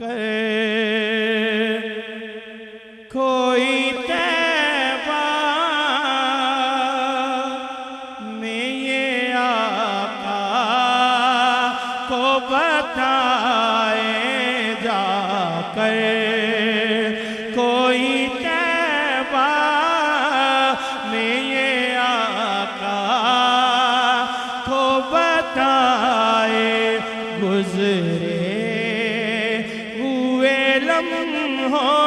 कर कोई तैबा में ये आका को बताए जाकर कोई तैबा में ये आका को बताए गुजरे हुए लम्हों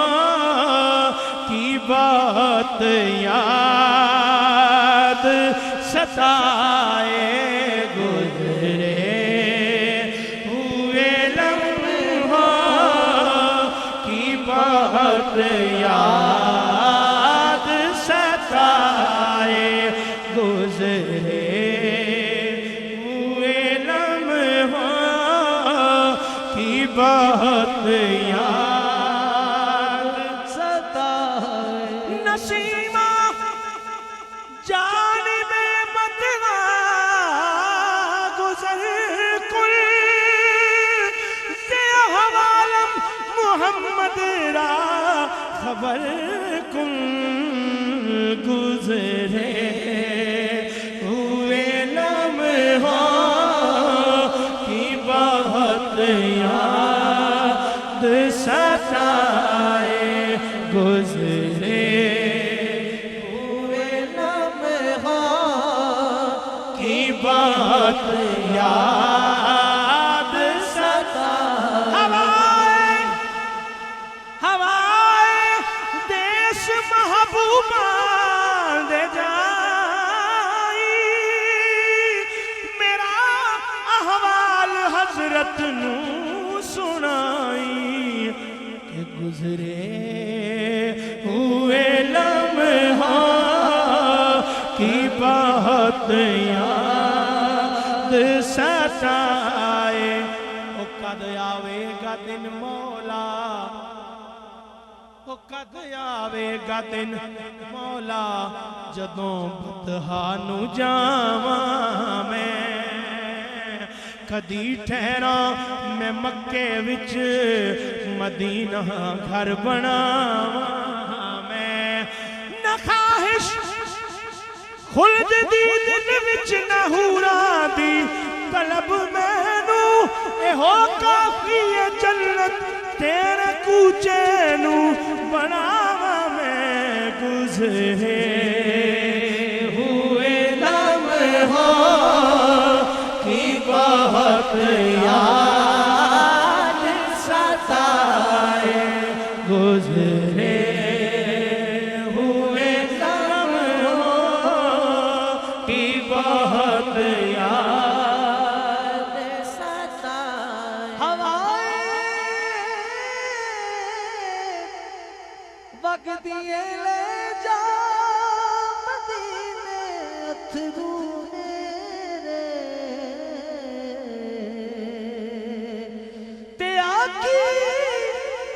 की बात याद सताए गुजरे हुए लम्हों की बात याद सताए गुजरे हुए लम्हों की बात याद सताए नसीमा जानिबे बदगा गुजर कुल से हवालम मोहम्मद रा खबर कुल गुजरे हुए लम्हों की बात याद सताए गुजरे हुए लम्हों की बात याद सताए हवाए देश महबूबा दे जाई मेरा अहवाल हजरत नू सुनाई कि गुजरे हुए लम्हों की बात याद सताए ओ कद आवेगा दिन मौला ओ कद आवेगा दिन मौला जदों बतहा नू जावां मैं कदी ठहरा मैं मक्के विच मदीना घर बनावां मैं न ख्वाहिश खुल्द दी दिल विच न हूरा दी तलब मैनू एहो काफी है जन्नत तेरे कूचे नू बनावा मैं गुजरे हुए लम्हों की बात याद सताए गुजरे हुए लम्हों की बात याद सताए हवाएं वक्त दिए ले जा मदीने अथरू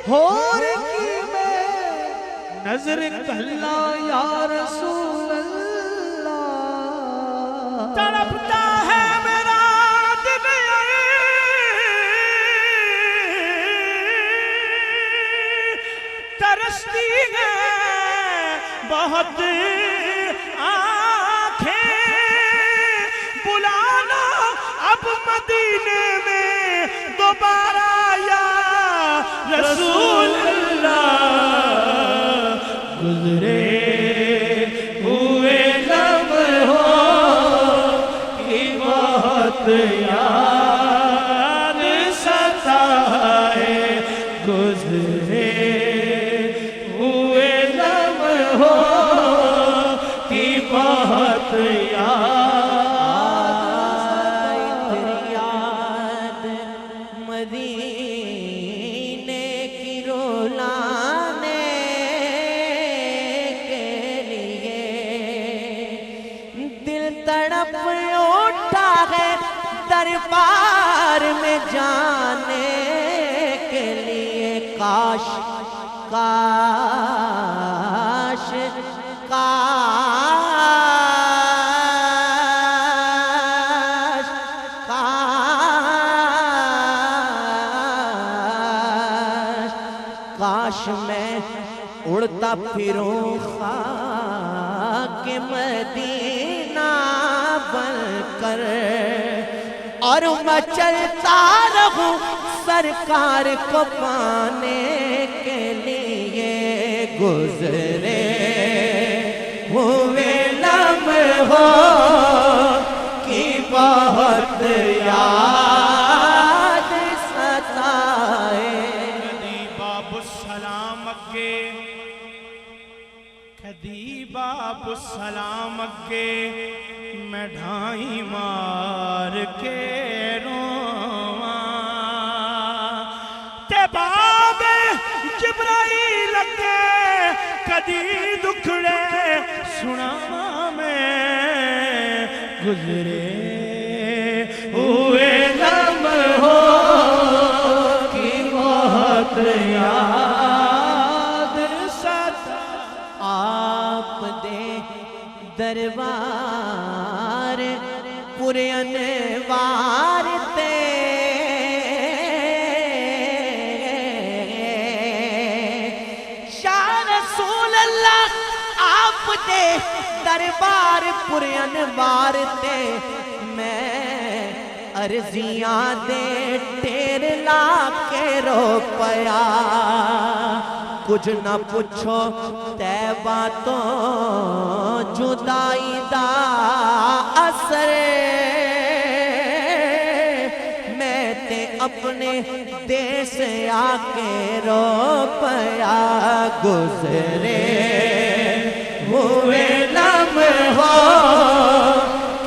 होर की मैं नजर कल्ला या रसूल अल्लाह तड़पता है मेरा दिल तरसती है बहुत आंखें बुलाना अब मदीने में दोबारा या रसूल अल्लाह गुजरे हुए लम्हों की बात याद सताए गुजरे हुए लम्हों की बात याद दरबार में जाने के लिए काश काश काश काश काश मैं उड़ता फिरूं खाक मदीना बनकर और मैं चलता रहूं सरकार को पाने के लिए। गुजरे हुए लम्हों की बहुत याद सताए। कदी बाबू सलाम अगे, कदी बाबू सलाम अगे मैं ढाई मार के रोवां ते बाबे जिब्राइल अगे कदी दुखड़े सुनावां मैं। गुजरे हुए लम्हों की बहुत याद सता। आप दे दरबार पूरे अनवार ते या रसूल अल्लाह आप दे दरबार पूरे अनवार ते मैं अर्जियां दे ढेर ला के रो पया। कुछ ना पूछो तैबा तो जुदाई दा असर मैं ते अपने देश आके रो पया। गुजरे हुए लम्हों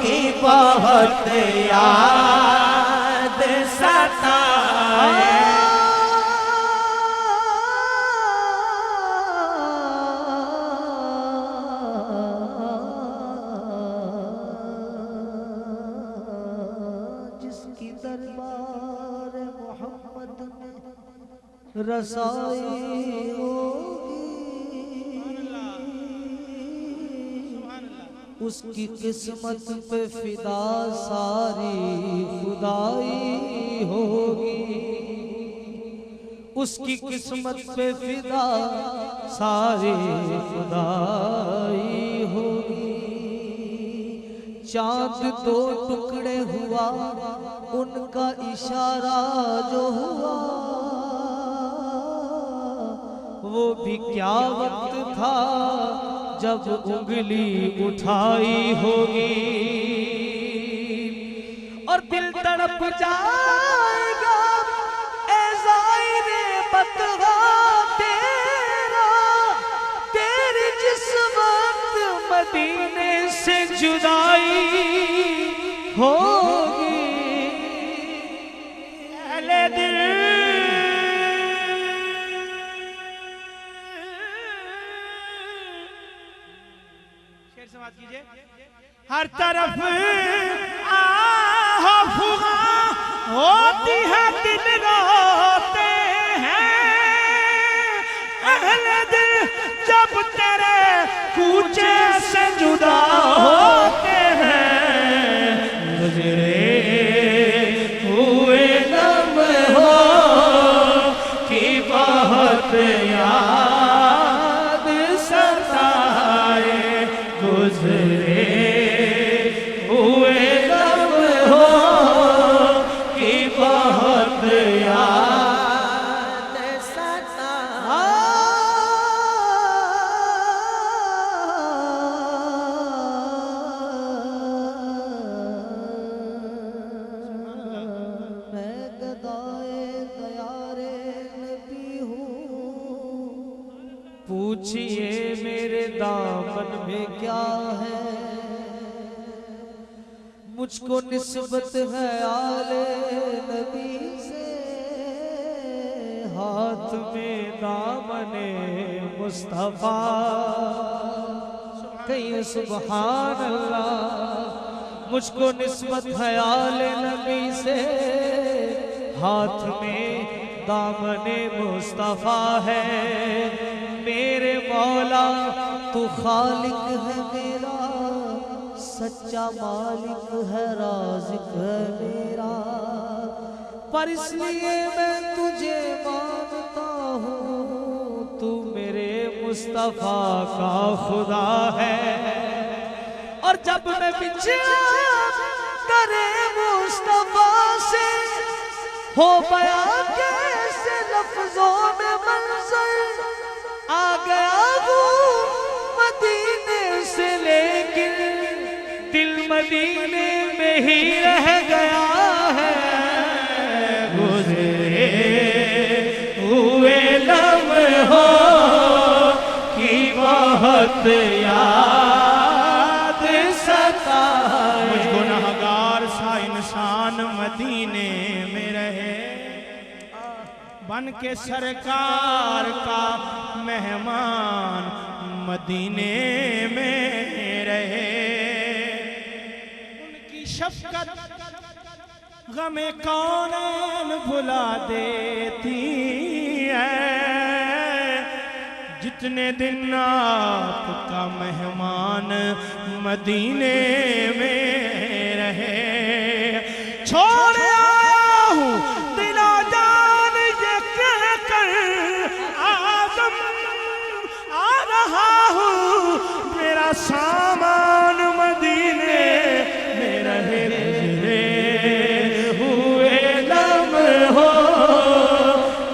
की बहुत याद सताए। जिसकी दरबार मोहम्मद में रसाई उसकी किस्मत पे फिदा सारी खुदाई होगी। उसकी किस्मत पे फिदा सारी खुदाई होगी। चांद दो टुकड़े हुआ उनका इशारा जो हुआ वो भी क्या वक्त था जब उंगली उठाई होगी। और दिल तड़प जाएगा ए ज़ाहिरे बतवा तेरा, तेरी जिस वक्त मदीने से जुदाई होगी। अहले दिल कीजिए। हर तरफ आह फुगा होती है दिल रोते हैं। अहले दिल जब तेरे कूचे से जुदा होते हैं। गुजरे हुए लम्हों की बहुत याद सताए। गुजरे हुए लम्हों की बहुत याद सताए। मैं गदाए दयारे नबी हूँ, पूछिए मेरे दामन में क्या है। मुझको निस्बत है आले नबी से, हाथ में दामने मुस्तफा। कहिए सुभान अल्लाह। मुझको निस्बत है आले नबी से, हाथ में दामने मुस्तफा है। मेरे मौला तू खालिक है मेरा, सच्चा मालिक है राज़िक है मेरा। पर इसलिए मैं तुझे मानता हूँ मुस्तफ़ा का खुदा है। और जब मैं बिछड़ा करे मुस्तफ़ा से हो गया कैसे लफ्जों में मंजर, आ गया हूँ मदीने से लेकिन दिल मदीने में ही रह गया है। गुज़रे हुए लम्हों की बहुत याद सताए। मुझ गुनहगार सा इंसान मदीने में रहे, बन के सरकार का मेहमान मदीने में रहे। उनकी शफ़क़त गमे कौन भुला देती है। जितने दिन आपका मेहमान मदीने में रहे, छोड़ आया हूँ दिलो जान ये कहकर आज़म आ रहा हूँ, मेरा सामान मदीने में रहे। हुए लम्हों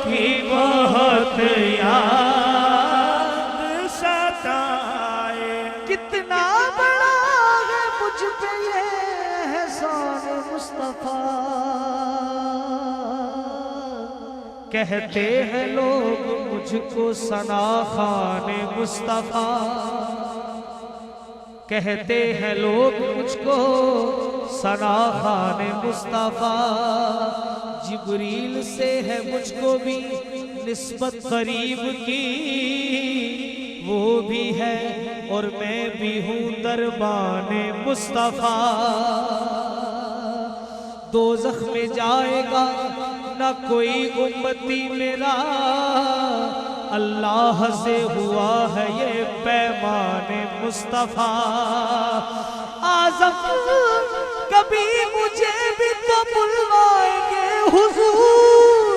की बहुत याद सताए। कितना बड़ा है मुझ पे ये एहसान मुस्तफ़ा, कहते हैं लोग मुझको सना खान मुस्तफ़ा, कहते हैं लोग मुझको सना खान मुस्तफ़ा। जिब्रील से है मुझको भी निस्बत करीब की, वो भी है और मैं भी हूँ दरबाने मुस्तफ़ा। दोज़ख में जाएगा न कोई उम्मती मेरा, अल्लाह से हुआ है ये पैमाने मुस्तफ़ा। आज़म कभी मुझे भी तो बुलवाएंगे हुजूर,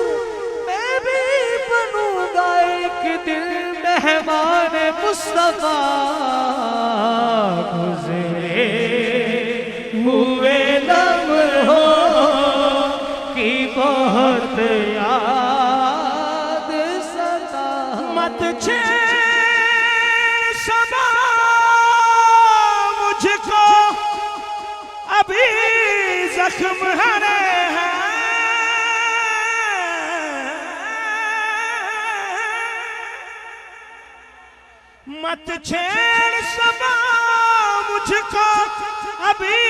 मैं भी बनूंगा एक दिन मेहमान मुस्तफ़ा। गुज़रे हुए लम्हों की बहुत याद सताए। मत छेड़ समा मुझको, अभी जख्म हरे हैं। मत छेड़ समा मुझको, अभी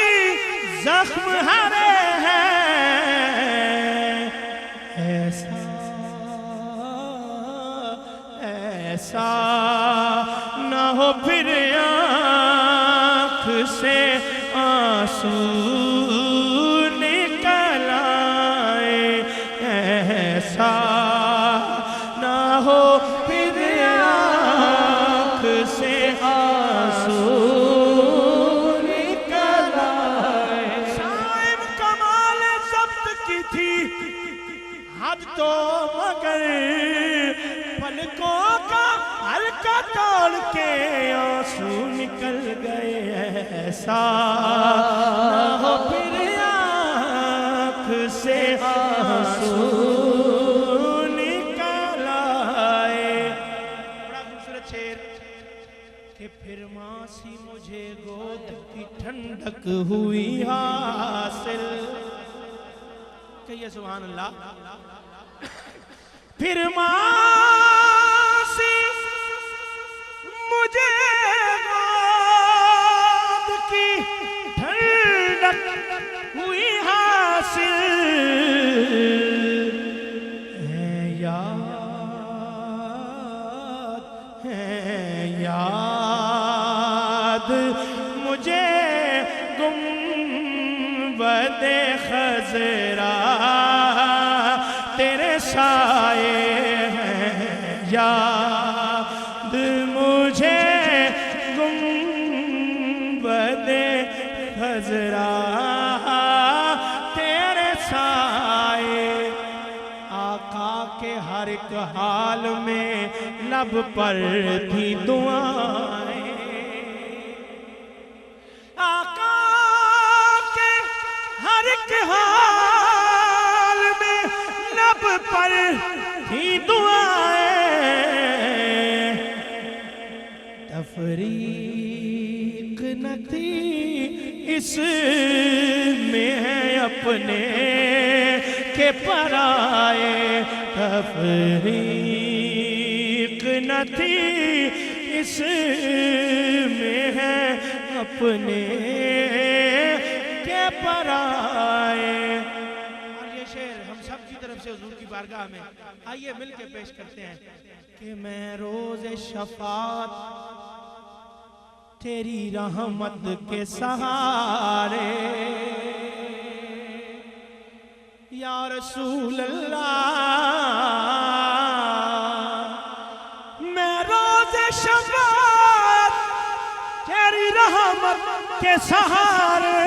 जख्म हरे हैं। ऐसा ऐसा न हो फिर आँख से आंसू निकल आए। ऐसा न हो फिर आँख से आंसू निकल आए। साहिब कमाल ज़ब्त की थी हद तो मगर, पलकों का हल्का तोड़ के आंसू निकल गए। ऐसा न हो फिर आँख से आंसू निकल आए। बड़ा खूबसूरत शेर कि फिर माँ सी मुझे गोद की ठंडक हुई हासिल। कहिए सुभान अल्लाह। फिर माँ सी मुझे गोद की ठंडक हुई हासिल। है याद मुझे गुंबद खज़रा तेरे साए हैं। याद मुझे गुंबद खज़रा तेरे साए। आका के हर एक हाल में लब पर थी दुआएं, आका के हर एक हाल में लब पर थी दुआएं, तफरीक न थी इसमें है अपने के पराए, तफरीक न थी इसमें है अपने के पराए। और ये शेर हम सब की तरफ से हुजूर की बारगाह में आइए मिल के पेश करते हैं कि मैं रोज़ शफात तेरी रहमत के सहारे, या रसूल अल्लाह, मैं रोज़ शफात तेरी रहमत के सहारे,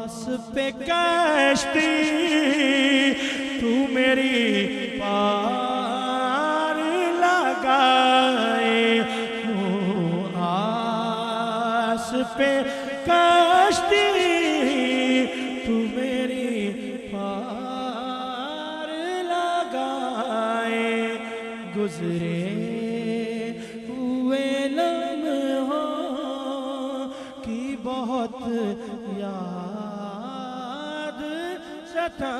आस पे कश्ती तू मेरी पार लगाए, आस पे कश्ती तू मेरी पार लगाए, गुजरे हुए लम्हों की बहुत याद सता